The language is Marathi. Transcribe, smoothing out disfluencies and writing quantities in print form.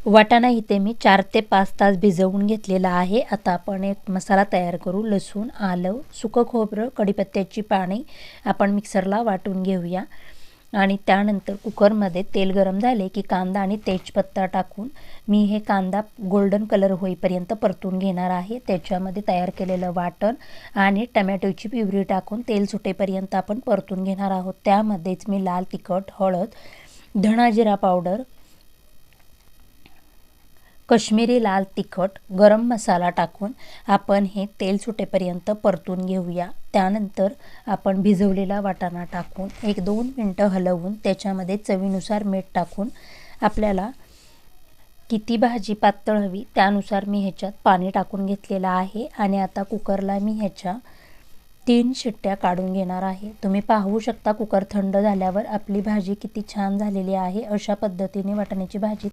वाटाणा इथे मी 4 ते 5 तास भिजवून घेतलेला आहे। आता आपण एक मसाला तयार करू। लसूण, आलं, सुकं खोबरं, कढीपत्त्याची पाने आपण मिक्सरला वाटून घेऊया। आणि त्यानंतर कुकरमध्ये तेल गरम झाले की कांदा आणि तेजपत्ता टाकून मी हे कांदा गोल्डन कलर होईपर्यंत परतून घेणार आहे। त्याच्यामध्ये तयार केलेलं वाटण आणि टोमॅटोची प्युरी टाकून तेल सुटेपर्यंत आपण परतून घेणार आहोत। त्यामध्येच मी लाल तिखट, हळद, धना जिरा पावडर, कश्मीरी लाल तिखट, गरम मसाला टाकून आपण हे तेल सुटेपर्यंत परतून घेऊया। त्यानंतर आपण भिजवलेला वाटाणा टाकून 1-2 मिनिटं हलवून त्याच्यामध्ये चवीनुसार मीठ टाकून आपल्याला किती भाजी पातळ हवी त्यानुसार मी ह्याच्यात पाणी टाकून घेतलेलं आहे। आणि आता कुकरला मी ह्याच्या 3 शिट्ट्या काढून घेणार आहे। तुम्ही पाहू शकता कुकर थंड झाल्यावर आपली भाजी किती छान झालेली आहे। अशा पद्धतीने वाटाण्याची भाजी